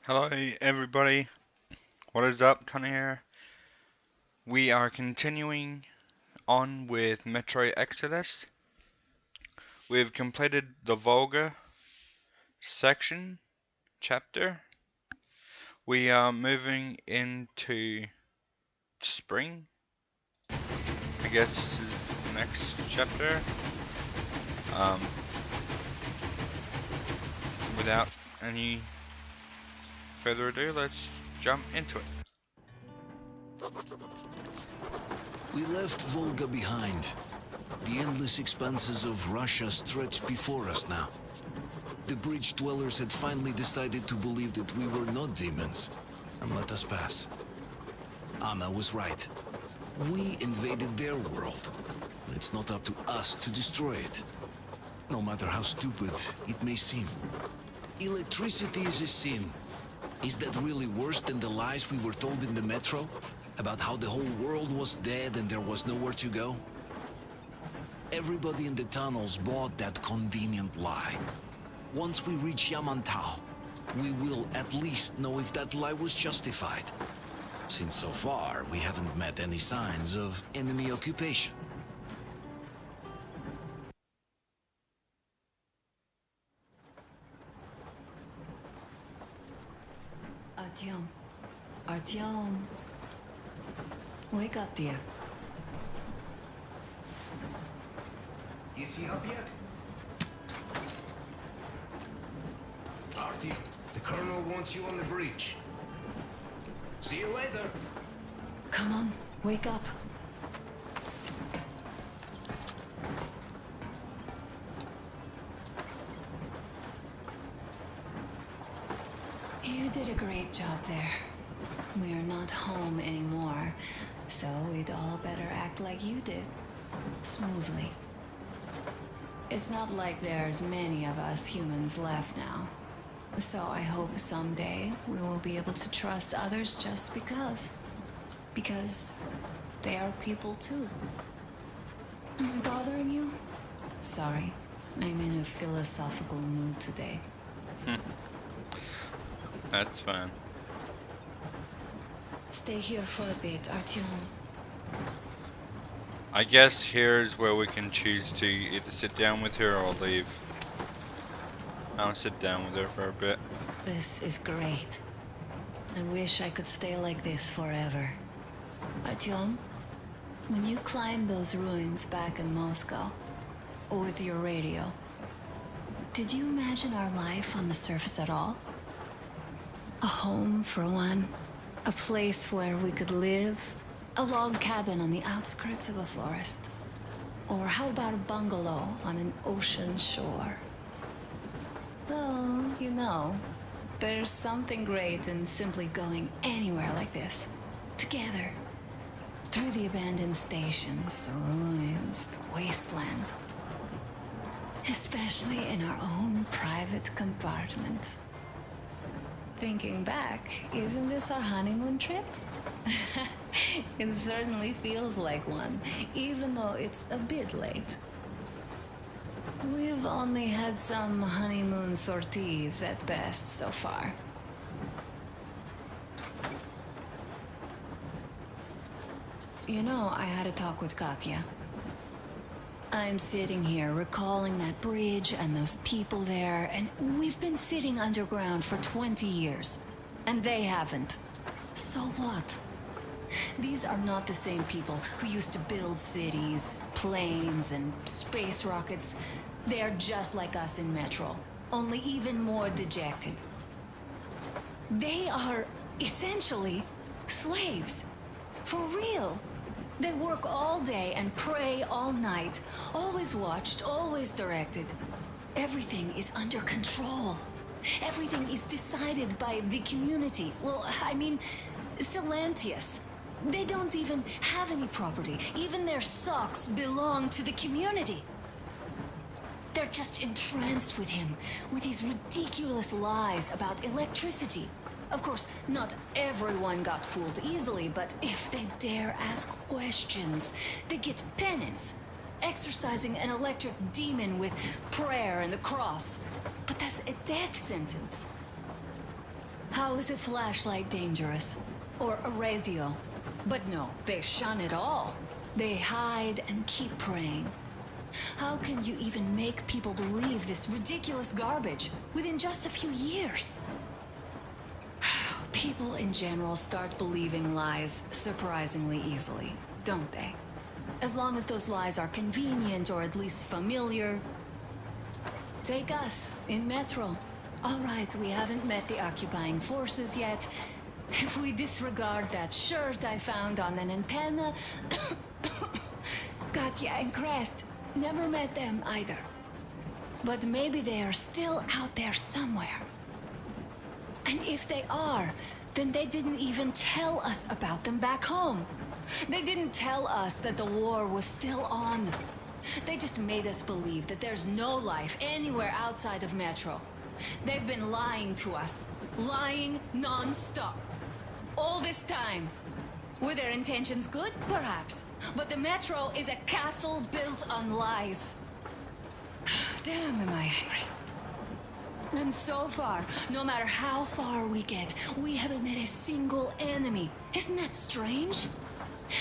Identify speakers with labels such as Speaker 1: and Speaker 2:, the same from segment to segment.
Speaker 1: Hello everybody, what is up? Connor here. We are continuing on with Metro Exodus. We've completed the Volga section, chapter. We are moving into spring, I guess is the next chapter. Without any further ado, let's jump into it.
Speaker 2: We left Volga behind. The endless expanses of Russia stretched before us now. The bridge dwellers had finally decided to believe that we were not demons and let us pass. Anna was right. We invaded their world. It's not up to us to destroy it, no matter how stupid it may seem. Electricity is a sin. Is that really worse than the lies we were told in the metro? About how the whole world was dead and there was nowhere to go? Everybody in the tunnels bought that convenient lie. Once we reach Yamantau, we will at least know if that lie was justified. Since so far, we haven't met any signs of enemy occupation.
Speaker 3: Artyom. Wake up, dear.
Speaker 4: Is he up yet? Artyom, the Colonel wants you on the breach. See you later.
Speaker 3: Come on, wake up. You did a great job there. We are not home anymore, so we'd all better act like you did. Smoothly. It's not like there's many of us humans left now. So I hope someday we will be able to trust others just because. Because they are people too. Am I bothering you? Sorry, I'm in a philosophical mood today.
Speaker 1: That's fine.
Speaker 3: Stay here for a bit, Artyom.
Speaker 1: I guess here's where we can choose to either sit down with her or leave. I'll sit down with her for a bit.
Speaker 3: This is great. I wish I could stay like this forever. Artyom, when you climbed those ruins back in Moscow, with your radio, did you imagine our life on the surface at all? A home for one, a place where we could live, a log cabin on the outskirts of a forest. Or how about a bungalow on an ocean shore? Well, you know, there's something great in simply going anywhere like this, together. Through the abandoned stations, the ruins, the wasteland. Especially in our own private compartment. Thinking back, isn't this our honeymoon trip? It certainly feels like one, even though it's a bit late. We've only had some honeymoon sorties at best so far. You know, I had a talk with Katya. I'm sitting here recalling that bridge and those people there, and we've been sitting underground for 20 years, and they haven't. So what? These are not the same people who used to build cities, planes, and space rockets. They are just like us in Metro, only even more dejected. They are essentially slaves. For real. They work all day and pray all night. Always watched, always directed. Everything is under control. Everything is decided by the community. Well, I mean, Silantius. They don't even have any property. Even their socks belong to the community. They're just entranced with him, with these ridiculous lies about electricity. Of course, not everyone got fooled easily, but if they dare ask questions, they get penance. Exorcising an electric demon with prayer and the cross. But that's a death sentence. How is a flashlight dangerous? Or a radio? But no, they shun it all. They hide and keep praying. How can you even make people believe this ridiculous garbage within just a few years? People in general start believing lies surprisingly easily, don't they? As long as those lies are convenient or at least familiar. Take us, in Metro. All right, we haven't met the occupying forces yet. If we disregard that shirt I found on an antenna... Katya and Crest, never met them either. But maybe they are still out there somewhere. And if they are, then they didn't even tell us about them back home. They didn't tell us that the war was still on. They just made us believe that there's no life anywhere outside of Metro. They've been lying to us. Lying non-stop. All this time. Were their intentions good? Perhaps. But the Metro is a castle built on lies. Damn, am I angry. And so far, no matter how far we get, we haven't met a single enemy. Isn't that strange?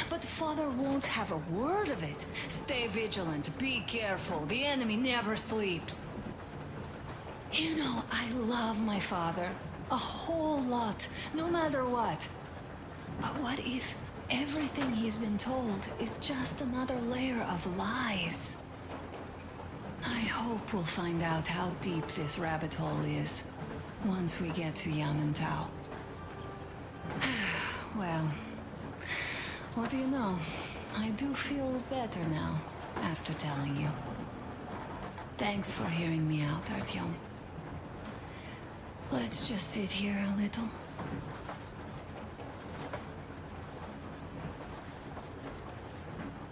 Speaker 3: But Father won't have a word of it. Stay vigilant, be careful, the enemy never sleeps. You know, I love my father. A whole lot, no matter what. But what if everything he's been told is just another layer of lies? I hope we'll find out how deep this rabbit hole is once we get to Yamantau. Well, what do you know? I do feel better now after telling you. Thanks for hearing me out, Artyom. Let's just sit here a little.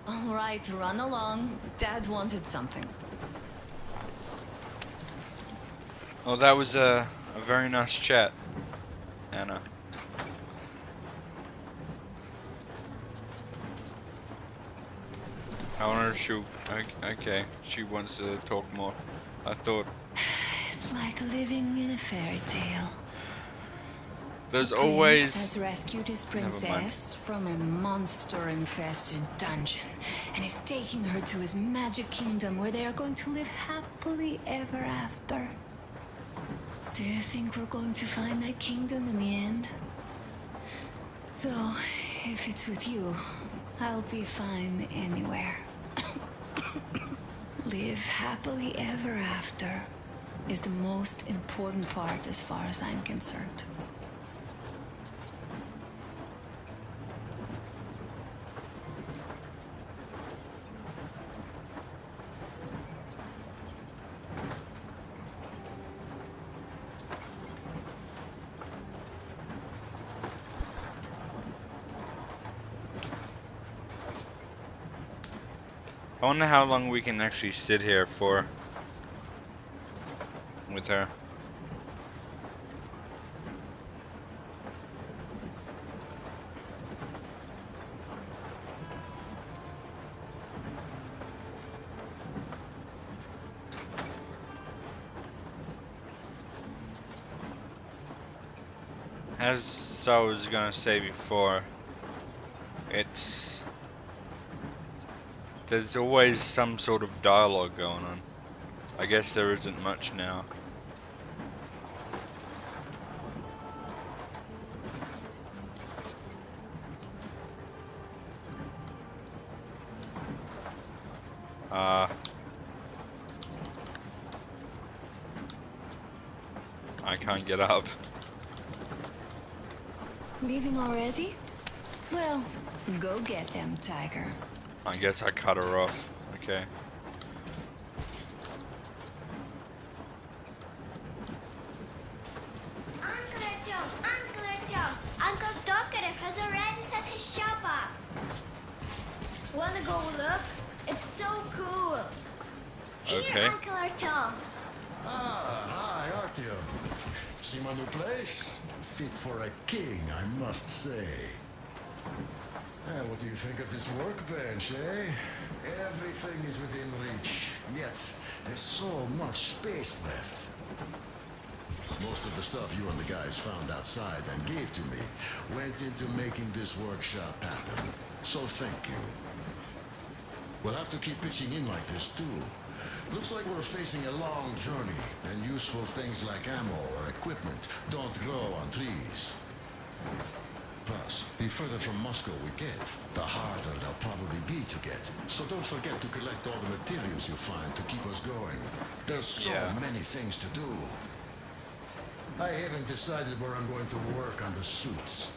Speaker 3: All right, run along. Dad wanted something.
Speaker 1: Well, that was a very nice chat, Anna. I want her to shoot. Okay, she wants to talk more. I thought
Speaker 3: It's like living in a fairy tale.
Speaker 1: there's
Speaker 3: The
Speaker 1: always...
Speaker 3: prince has rescued his
Speaker 1: Never mind.
Speaker 3: princess from a monster-infested dungeon and is taking her to his magic kingdom where they are going to live happily ever after. Do you think we're going to find that kingdom in the end? Though, if it's with you, I'll be fine anywhere. Live happily ever after is the most important part as far as I'm concerned.
Speaker 1: I wonder how long we can actually sit here for with her. As I was gonna say before, there's always some sort of dialogue going on. I guess there isn't much now. I can't get up.
Speaker 3: Leaving already? Well, go get them, Tiger.
Speaker 1: I guess I cut her off. Okay.
Speaker 5: Uncle Artyom, Uncle Tokarev has already set his shop up. Wanna go look? It's so cool.
Speaker 1: Okay.
Speaker 5: Here, Uncle Artyom.
Speaker 6: Ah, hi, Artyom. See my new place? Fit for a king, I must say. What do you think of this workbench, eh? Everything is within reach, yet there's so much space left. Most most of the stuff you and the guys found outside and gave to me went into making this workshop happen. So thank you. We'll have to keep pitching in like this too. Looks like we're facing a long journey, and useful things like ammo or equipment don't grow on trees. Plus, the further from Moscow we get, the harder they'll probably be to get. So don't forget to collect all the materials you find to keep us going. There's so many things to do. I haven't decided where I'm going to work on the suits,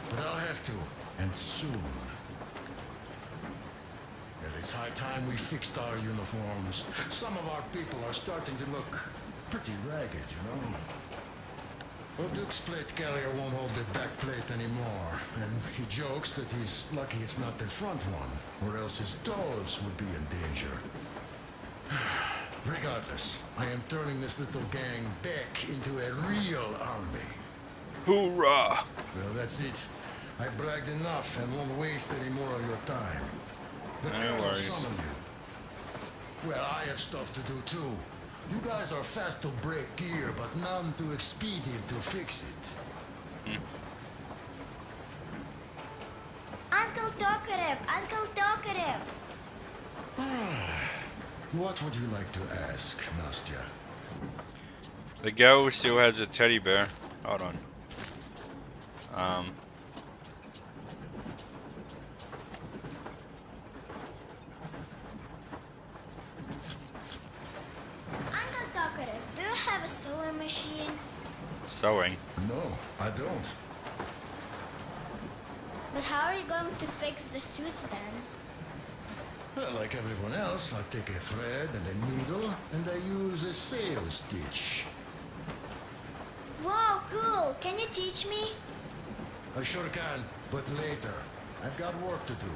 Speaker 6: but I'll have to, and soon. And it's high time we fixed our uniforms. Some of our people are starting to look pretty ragged, you know? Well, Duke's plate carrier won't hold the back plate anymore, and he jokes that he's lucky it's not the front one, or else his toes would be in danger. Regardless, I am turning this little gang back into a real army.
Speaker 1: Hoorah!
Speaker 6: Well, that's it. I bragged enough and won't waste any more of your time. The colonel summoned you. Well, I have stuff to do too. You guys are fast to break gear, but none too expedient to fix it.
Speaker 5: Uncle Tokarev! Uncle Tokarev!
Speaker 6: What would you like to ask, Nastya?
Speaker 1: The girl still has a teddy bear. Hold on.
Speaker 5: Uncle Tokarev, do you have a sewing machine?
Speaker 1: Sewing.
Speaker 6: No, I don't.
Speaker 5: But how are you going to fix the suits then?
Speaker 6: Well, like everyone else, I take a thread and a needle, and I use a sail stitch.
Speaker 5: Wow, cool! Can you teach me?
Speaker 6: I sure can, but later. I've got work to do.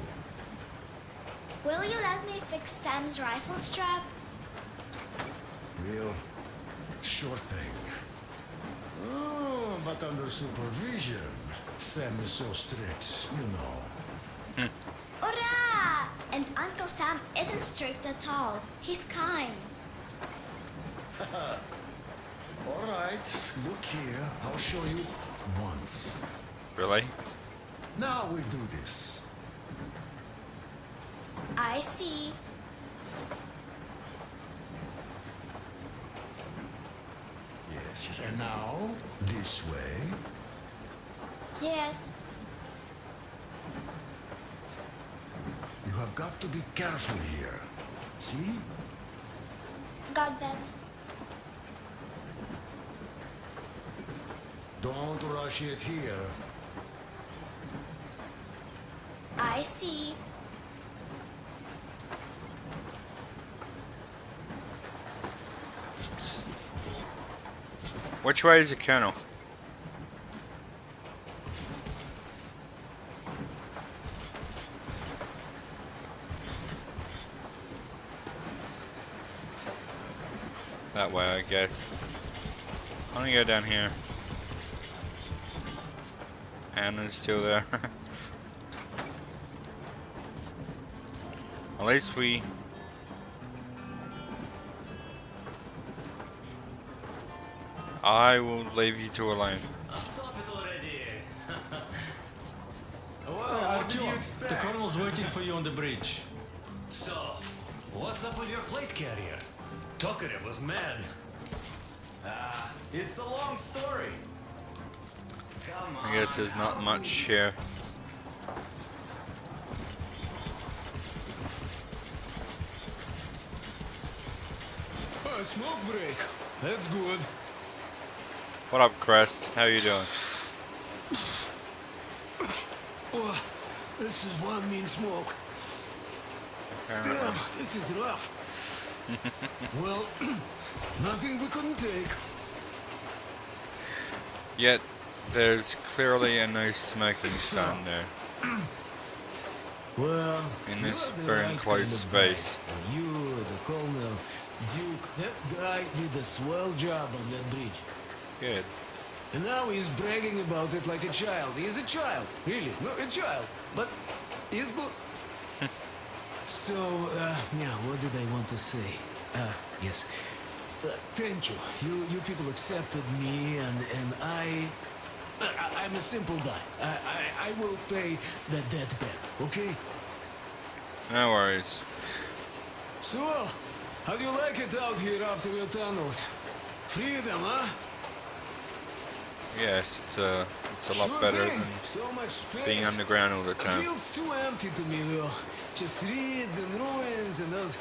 Speaker 5: Will you let me fix Sam's rifle strap?
Speaker 6: Well, sure thing. Oh, but under supervision. Sam is so strict, you know.
Speaker 5: Hurrah! And Uncle Sam isn't strict at all. He's kind.
Speaker 6: All right, look here. I'll show you once.
Speaker 1: Really?
Speaker 6: Now we do this.
Speaker 5: I see.
Speaker 6: Yes, yes. And now, this way.
Speaker 5: Yes.
Speaker 6: You have got to be careful here. See?
Speaker 5: Got that.
Speaker 6: Don't rush it here.
Speaker 5: I see.
Speaker 1: Which way is the colonel? That way, I guess. I'm gonna go down here. Anna's still there. At least we... I will leave you two alone.
Speaker 7: Stop it already! Well, what did you expect?
Speaker 8: The colonel's waiting for you on the bridge.
Speaker 7: So, what's up with your plate carrier? Tokarev was mad. It's a long story. Come on.
Speaker 1: I guess there's not much here.
Speaker 4: A smoke break. That's good.
Speaker 1: What up, Crest? How you doing?
Speaker 4: Oh, this is one mean smoke. Damn, this is rough. Well, nothing we couldn't take.
Speaker 1: Yet, there's clearly a no smoking sign there.
Speaker 4: Well,
Speaker 1: In this
Speaker 4: you're the
Speaker 1: very
Speaker 4: right
Speaker 1: enclosed
Speaker 4: kind of
Speaker 1: space.
Speaker 4: guys. You, the colonel, Duke, that guy did a swell job on that bridge.
Speaker 1: Good.
Speaker 4: And now he's bragging about it like a child. He is a child, really, no, a child. But he's good. So, yeah, what did I want to say? Yes. Thank you. You people accepted me, and I'm a simple guy. I will pay the debt back, okay?
Speaker 1: No worries.
Speaker 4: So, how do you like it out here after your tunnels? Freedom, huh?
Speaker 1: Yes, it's a lot
Speaker 4: Sure
Speaker 1: better
Speaker 4: thing.
Speaker 1: than
Speaker 4: So much space.
Speaker 1: being underground all the
Speaker 4: It
Speaker 1: time.
Speaker 4: feels too empty to me, though. Just reeds and ruins and those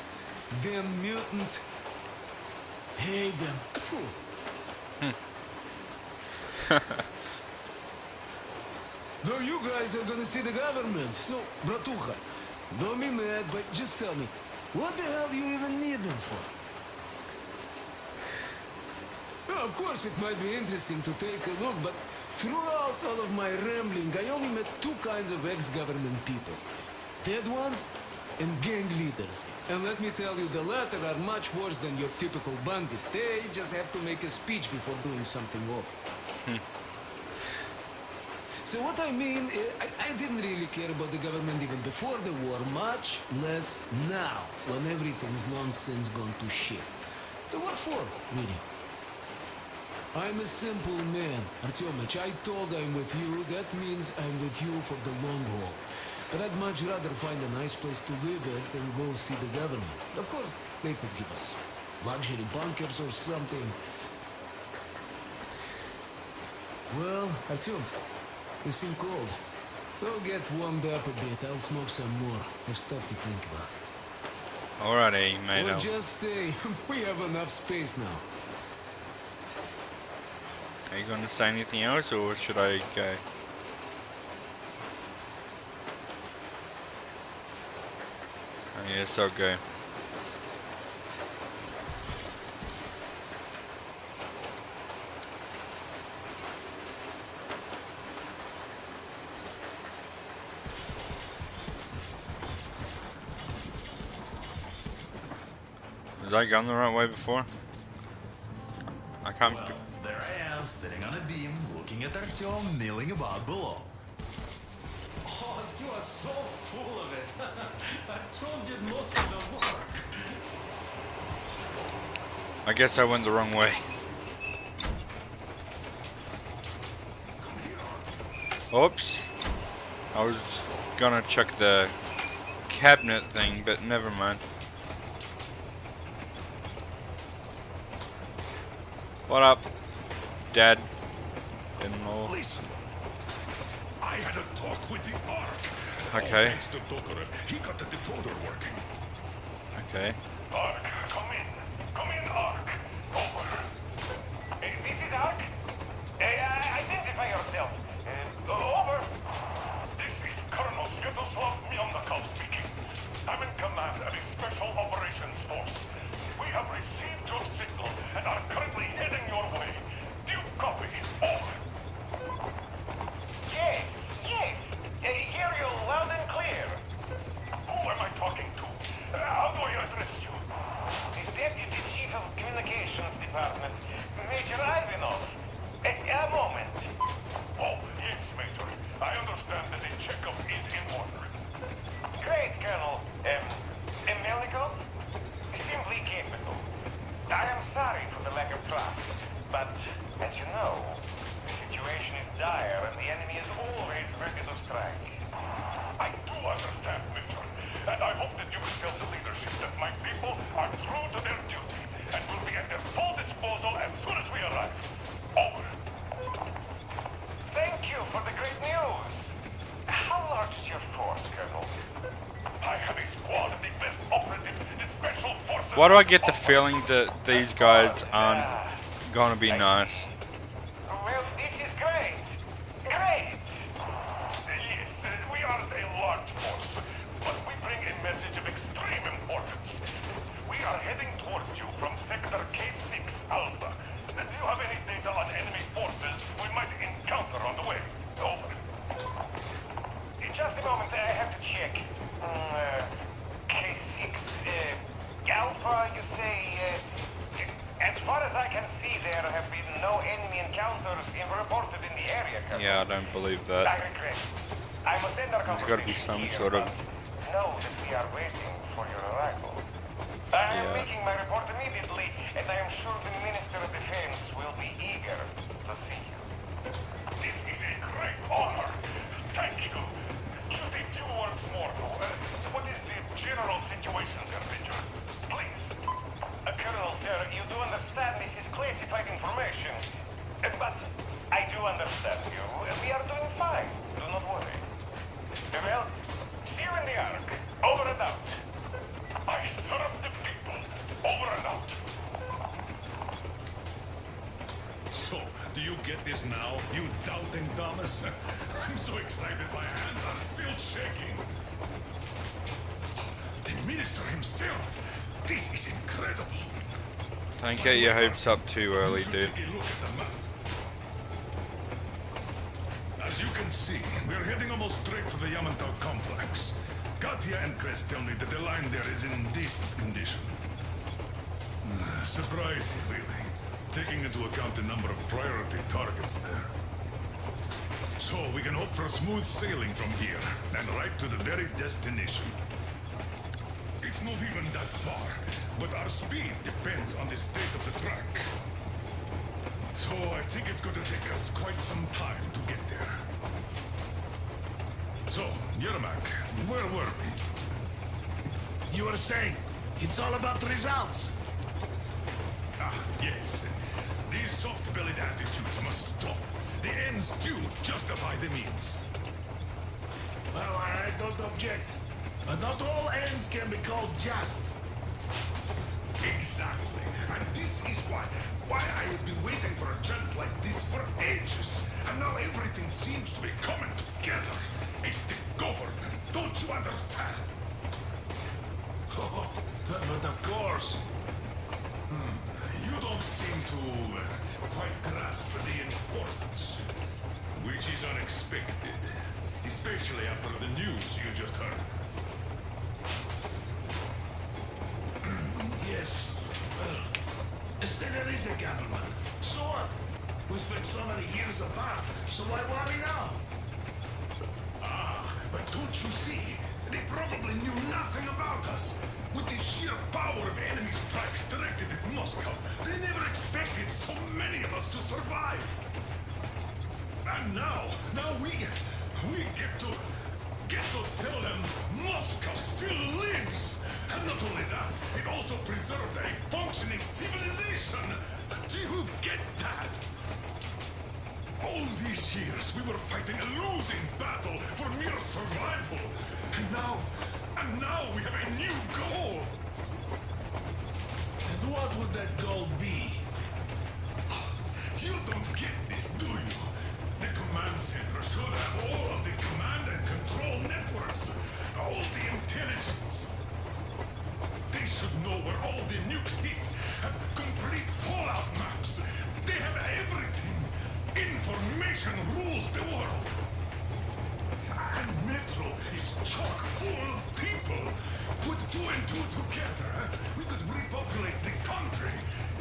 Speaker 4: damn mutants. Hate them. Phew. No, you guys are gonna see the government. So, Bratucha, don't be mad, but just tell me, what the hell do you even need them for? Well, of course, it might be interesting to take a look, but throughout all of my rambling, I only met two kinds of ex-government people. Dead ones and gang leaders. And let me tell you, the latter are much worse than your typical bandit. They just have to make a speech before doing something awful. So what I mean, I didn't really care about the government even before the war, much less now, when everything's long since gone to shit. So what for, really? I'm a simple man, Artyomich. I told I'm with you, that means I'm with you for the long haul. But I'd much rather find a nice place to live at than go see the government. Of course, they could give us luxury bunkers or something. Well, Artyom, you seem cold. Go get warmed up a bit. I'll smoke some more. Have stuff to think about.
Speaker 1: Alrighty, mate.
Speaker 4: Or just stay. We have enough space now.
Speaker 1: Are you going to say anything else, or should I go? Oh, yes, I'll go. Was I going the right way before? I can't.
Speaker 9: Well, there I am, sitting on a beam, looking at Artyom milling about below.
Speaker 8: Oh, you are so full of it. Artyom did most of the work.
Speaker 1: I guess I went the wrong way. Oops. I was gonna check the cabinet thing, but never mind. What up, Dad? In-law.
Speaker 10: Listen, I had a talk with the Ark.
Speaker 1: Okay.
Speaker 10: All thanks to Tokarev, he got the decoder working.
Speaker 1: Okay.
Speaker 10: Ark, come in. Come in, Ark. Over.
Speaker 11: This is Ark. Identify yourself. Over.
Speaker 10: This is Colonel Sviatoslav Myonnikov speaking. I'm in command of a special operations force. We have received your signal and are currently heading your way. Do you copy? Over.
Speaker 11: Yes. Hear you loud and clear.
Speaker 10: Who am I talking to? How do I address you?
Speaker 11: The Deputy Chief of Communications Department, Major Ivanov. A moment.
Speaker 10: Oh, yes, Major. I understand that the checkup is in order.
Speaker 11: Great, Colonel. Melnikov? Simply capable. I am sorry for the lack of trust, but as you know, the situation is dire and the enemy is always ready to strike.
Speaker 10: I do understand, Major, and I hope that you will tell the leadership that my people are true to their duty and will be at their full disposal as soon as we arrive. Over.
Speaker 11: Thank you for the great news. How large is your force, Colonel?
Speaker 10: I have a squad of the best operatives in special forces.
Speaker 1: Why do I get the feeling that these guys aren't gonna be nice?
Speaker 11: Well, this is great. Great.
Speaker 10: Yes, we are a large force, but we bring a message of extreme importance. We are heading towards you from Sector K6 Alpha. Do you have any data on enemy forces we might encounter on the way? Over.
Speaker 11: In just a moment, I have to check. K6, Alpha, you say, as far as I can see, there have been no enemy encounters reported in the area, Colonel.
Speaker 1: Yeah, I don't believe that.
Speaker 11: I regret. I must end our
Speaker 1: There's
Speaker 11: conversation
Speaker 1: got to be some
Speaker 11: here,
Speaker 1: sort of.
Speaker 11: but know that we are waiting for your arrival. I am
Speaker 1: Yeah.
Speaker 11: making my report immediately, and I am sure the Minister of Defense will be eager to see you.
Speaker 10: This is a great honor. Thank you. Just a few words more, though. What is the general situation there, Major? Please.
Speaker 11: Colonel, sir, you do understand this is classified information. But I do understand you. We are doing fine. Do not worry. Well, see you in the Ark. Over and out.
Speaker 10: I serve the people. Over and out.
Speaker 12: So, do you get this now, you doubting Thomas? I'm so excited my hands are still shaking. The minister himself! This is incredible!
Speaker 1: Don't get your hopes up too early, dude.
Speaker 12: Take a look at the map. As you can see, we're heading almost straight for the Yamantau complex. Katya and Crest tell me that the line there is in decent condition. Surprising, really, taking into account the number of priority targets there. So we can hope for smooth sailing from here, and right to the very destination. It's not even that far, but our speed depends on the state of the track. So I think it's going to take us quite some time to get there. So, Yermak, where were we?
Speaker 9: You were saying, it's all about results.
Speaker 12: Ah, yes. These soft-bellied attitudes must stop. The ends do justify the means.
Speaker 9: Well, I don't object. But not all ends can be called just.
Speaker 12: Exactly. And this is why I have been waiting for a chance like this for ages. And now everything seems to be coming together. It's the government. Don't you understand?
Speaker 9: Oh, but of course.
Speaker 12: You don't seem to quite grasp the importance. Which is unexpected. Especially after the news you just heard.
Speaker 9: Yes. Well, say there is a government. So what? We spent so many years apart, so why worry now?
Speaker 12: Ah, but don't you see? They probably knew nothing about us. With the sheer power of enemy strikes directed at Moscow, they never expected so many of us to survive. And now we get to tell them Moscow still lives. And not only that, it also preserved a functioning civilization. Do you get that? All these years we were fighting a losing battle for mere survival. And now we have a new goal.
Speaker 9: And what would that goal be?
Speaker 12: You don't get this, do you? The command center should have all of the command and control networks. All the intelligence. They should know where all the nukes hit. Have complete fallout maps. They have everything. Information rules the world. And Metro is chock full of people. Put two and two together, we could repopulate the country.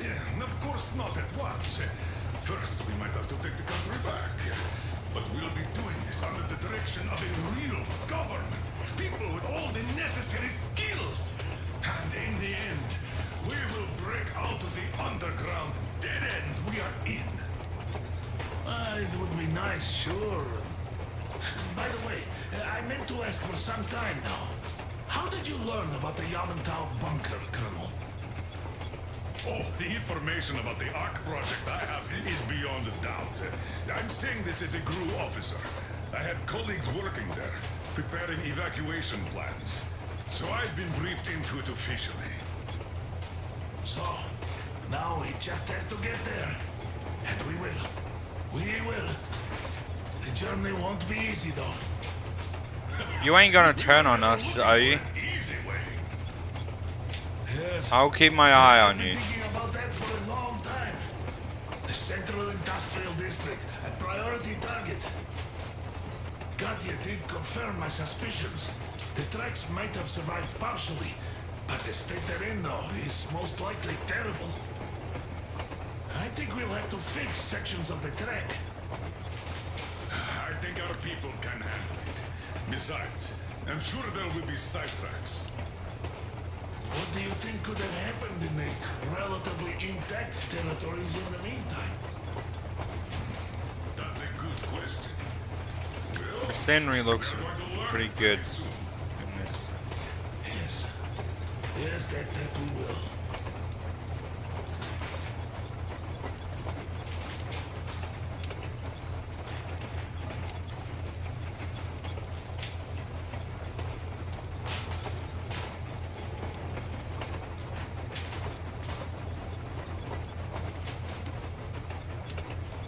Speaker 12: Yeah, of course not at once. First, we might have to take the country back. But we'll be doing this under the direction of a real government. People with all the necessary skills. And in the end, we will break out of the underground dead end we are in.
Speaker 9: It would be nice, sure. By the way, I meant to ask for some time now. How did you learn about the Yamantau bunker, Colonel?
Speaker 12: Oh, the information about the Ark project I have is beyond a doubt. I'm saying this as a GRU officer. I had colleagues working there, preparing evacuation plans. So I've been briefed into it officially.
Speaker 9: So, now we just have to get there. And we will. We will. The journey won't be easy, though.
Speaker 1: You ain't gonna turn on us, are you?
Speaker 12: Easy way.
Speaker 9: Yes.
Speaker 1: I'll keep my eye on
Speaker 9: I've been
Speaker 1: you.
Speaker 9: thinking about that for a long time. The Central Industrial District, a priority target. Katya did confirm my suspicions. The tracks might have survived partially, but the state they're in, though, is most likely terrible. I think we'll have to fix sections of the track.
Speaker 12: I think our people can handle it. Besides, I'm sure there will be sidetracks.
Speaker 9: What do you think could have happened in the relatively intact territories in the meantime?
Speaker 12: That's a good question.
Speaker 1: The scenery looks pretty good in this.
Speaker 9: Yes. Yes, that we will.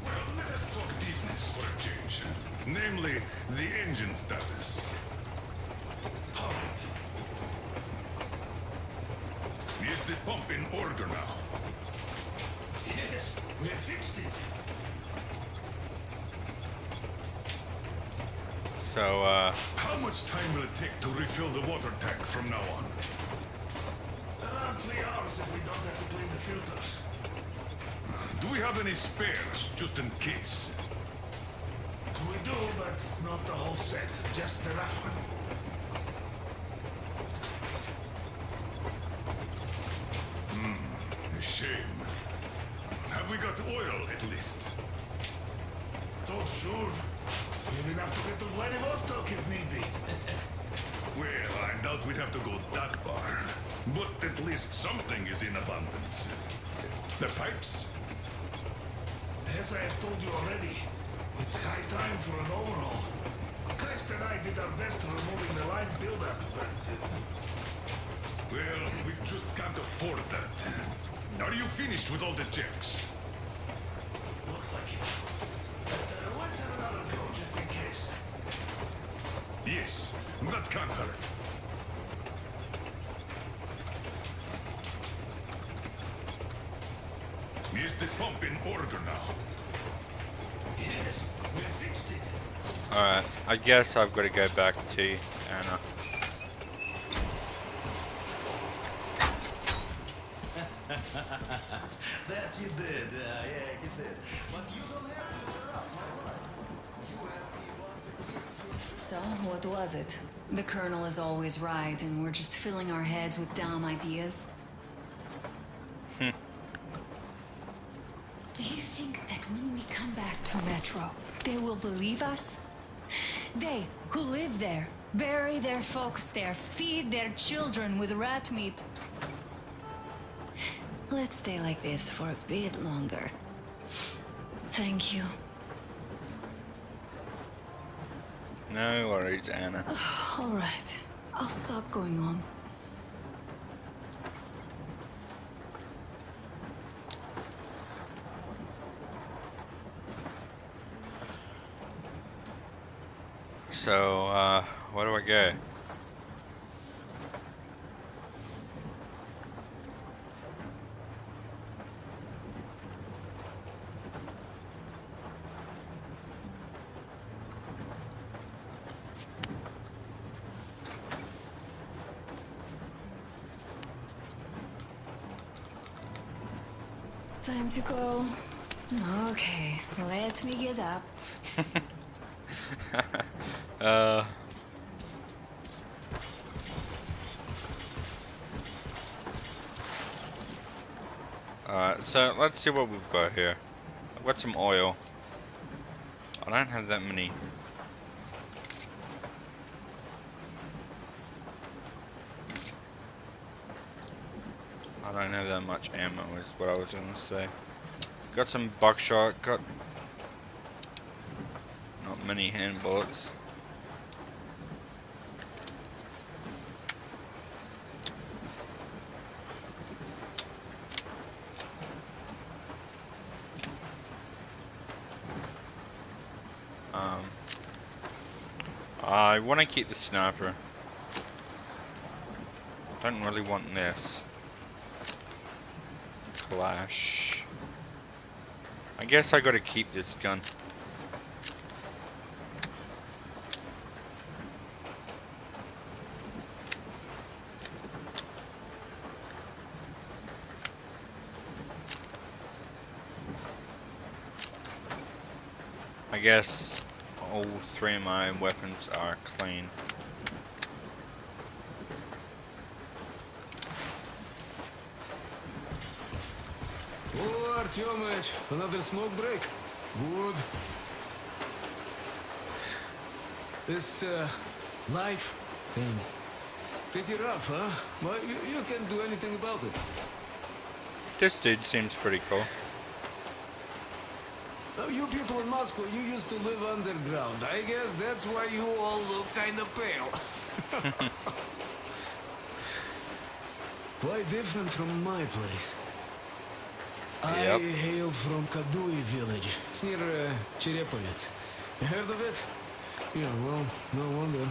Speaker 12: Well, let us talk business for a change. Namely, the engine status.
Speaker 9: All right.
Speaker 12: Is the pump in order now?
Speaker 9: Yes, we have fixed it.
Speaker 1: So,
Speaker 12: How much time will it take to refill the water tank from now on?
Speaker 9: Around 3 hours if we don't have to clean the filters.
Speaker 12: Do we have any spares, just in case?
Speaker 9: We do, but not the whole set. Just the rough one.
Speaker 12: A shame. Have we got oil, at least?
Speaker 9: Oh, sure. We have enough to get to Vladivostok if need be.
Speaker 12: Well, I doubt we'd have to go that far. But at least something is in abundance. The pipes?
Speaker 9: As I have told you already, it's high time for an overhaul. Crest and I did our best removing the line buildup, but...
Speaker 12: Well, we just can't afford that. Are you finished with all the checks?
Speaker 9: looks like it. But let's have another go, just in case.
Speaker 12: Yes, that can't hurt. Is the pump in order now?
Speaker 9: Yes, we fixed it.
Speaker 1: alright, I guess I've got to go back to Anna.
Speaker 8: That you did, yeah, you did. But you don't have to interrupt my words. You asked me what the keys to your...
Speaker 3: So, what was it? The Colonel is always right, and we're just filling our heads with dumb ideas. Do you think that when we come back to Metro, they will believe us? They, who live there, bury their folks there, feed their children with rat meat. Let's stay like this for a bit longer. Thank you.
Speaker 1: No worries, Anna.
Speaker 3: All right, I'll stop going on.
Speaker 1: So, where do I go?
Speaker 3: Time to go. Okay, let me get up.
Speaker 1: Alright, so let's see what we've got here. I've got some oil. I don't have that many. I don't have that much ammo is what I was gonna say. Got some buckshot, got not many hand bullets. I want to keep the sniper. Don't really want this. Clash. I guess I gotta keep this gun. I guess all three of my weapons are clean.
Speaker 4: Artyomich, another smoke break? Good. This, life thing. Pretty rough, huh? But you can't do anything about it.
Speaker 1: This dude seems pretty cool.
Speaker 4: You people in Moscow, you used to live underground. I guess that's why you all look kinda pale. Quite different from my place. I hail from Kadui village. It's near Cherepovets. You heard of it? Yeah, well, no wonder.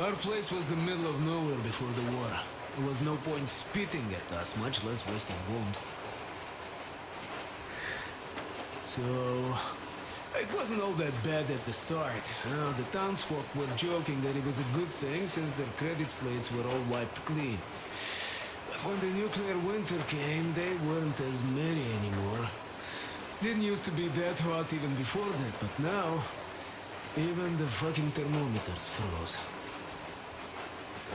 Speaker 4: Our place was the middle of nowhere before the war. There was no point spitting at us, much less wasting bombs. So, it wasn't all that bad at the start. The townsfolk were joking that it was a good thing since their credit slates were all wiped clean. But when the nuclear winter came, they weren't as merry anymore. Didn't used to be that hot even before that, but now, even the fucking thermometers froze.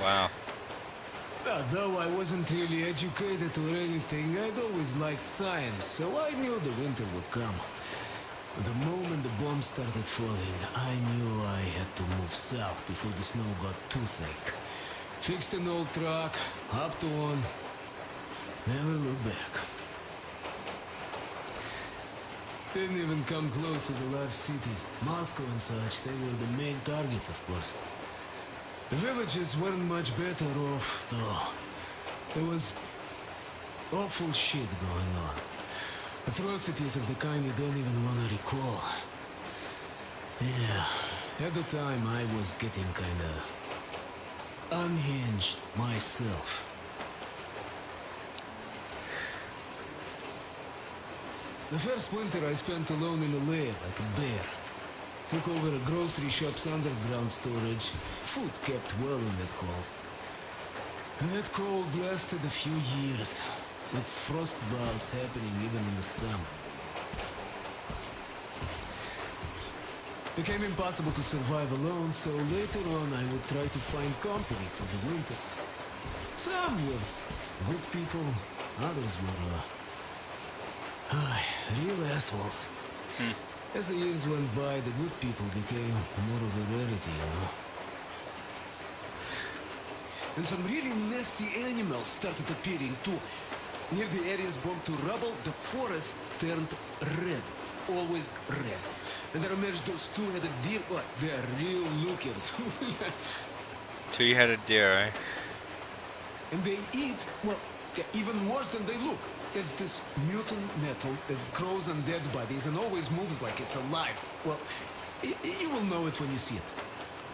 Speaker 1: Wow.
Speaker 4: Though I wasn't really educated or anything, I'd always liked science, so I knew the winter would come. The moment the bombs started falling, I knew I had to move south before the snow got too thick. Fixed an old truck, hopped on, never looked back. Didn't even come close to the large cities. Moscow and such, they were the main targets, of course. The villages weren't much better off, though. There was awful shit going on. Atrocities of the kind you don't even want to recall. Yeah, at the time I was getting kinda unhinged myself. The first winter I spent alone in a lair like a bear. Took over a grocery shop's underground storage. Food kept well in that cold. And that cold lasted a few years, with frost bouts happening even in the summer. Became impossible to survive alone, so later on I would try to find company for the winters. Some were good people, others were, real assholes. As the years went by, the good people became more of a rarity, you know. And some really nasty animals started appearing too. Near the areas bombed to rubble, the forest turned red. Always red. And there emerged those two-headed deer. What? They are real lookers.
Speaker 1: Two-headed deer, eh?
Speaker 4: And they eat, well, even worse than they look. There's this mutant metal that grows on dead bodies and always moves like it's alive. Well, you will know it when you see it.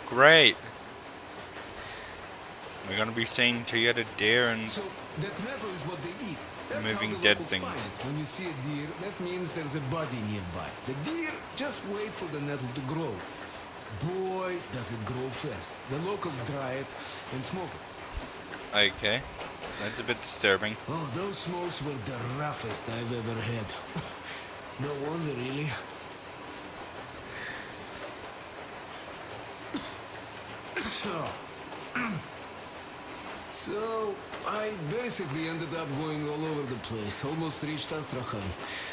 Speaker 1: Great. We're gonna be seeing two-headed deer and
Speaker 4: so that metal is what they eat. That's
Speaker 1: moving
Speaker 4: how the
Speaker 1: dead
Speaker 4: locals
Speaker 1: things.
Speaker 4: find it. When you see a deer, that means there's a body nearby. The deer just wait for the metal to grow. Boy, does it grow fast. The locals dry it and smoke it.
Speaker 1: Okay. That's a bit disturbing.
Speaker 4: Oh, those smokes were the roughest I've ever had. No wonder, really. So, I basically ended up going all over the place. Almost reached Astrakhan.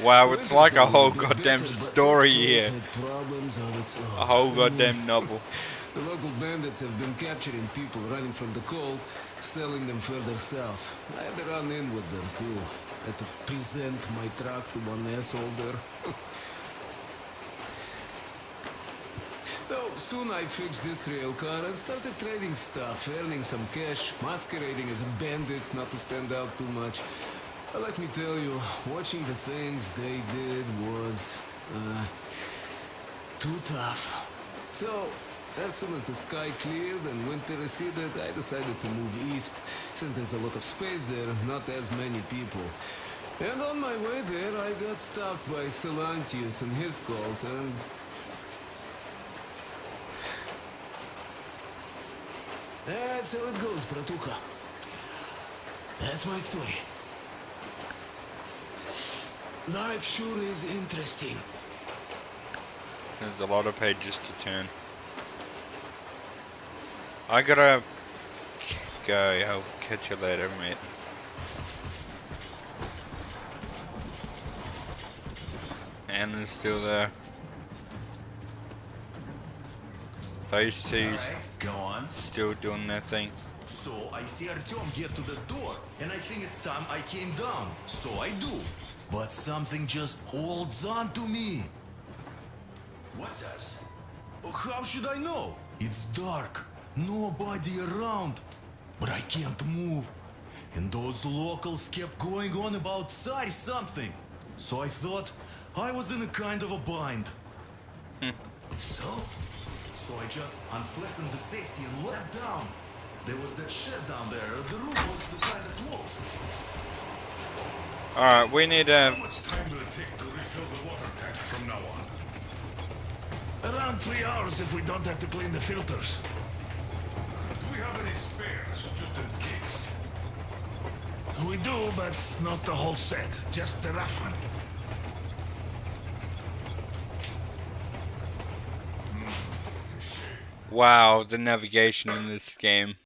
Speaker 1: Wow, it's like a whole
Speaker 4: Winters
Speaker 1: goddamn
Speaker 4: better, but
Speaker 1: story
Speaker 4: that place
Speaker 1: here.
Speaker 4: had problems of its own.
Speaker 1: A whole goddamn novel.
Speaker 4: The local bandits have been capturing people running from the cold, selling them further south. I had to run in with them too. Had to present my truck to one asshole there. Though soon I fixed this rail car and started trading stuff, earning some cash, masquerading as a bandit, not to stand out too much. But let me tell you, watching the things they did was too tough. So, as soon as the sky cleared and winter receded, I decided to move east, since there's a lot of space there, not as many people. And on my way there, I got stopped by Silantius and his cult, and that's how it goes, bratucha. That's my story. Life sure is interesting.
Speaker 1: There's a lot of pages to turn. I gotta go. catch you later, mate. Anna's still there. Those two's
Speaker 8: Go on.
Speaker 1: still doing their thing.
Speaker 8: So I see Artyom get to the door, and I think it's time I came down. So I do. But something just holds on to me. What does? How should I know? It's dark. Nobody around. But I can't move. And those locals kept going on about Tsar something. So I thought I was in a kind of a bind. So I just unfastened the safety and leapt down. There was that shed down there. The room was kind of close.
Speaker 1: Alright, we need
Speaker 12: How much time will it take to refill the water tank from now on?
Speaker 9: Around 3 hours if we don't have to clean the filters.
Speaker 12: Do we have any spares, just in case?
Speaker 9: We do, but not the whole set. Just the rough one.
Speaker 1: Wow, the navigation in this game.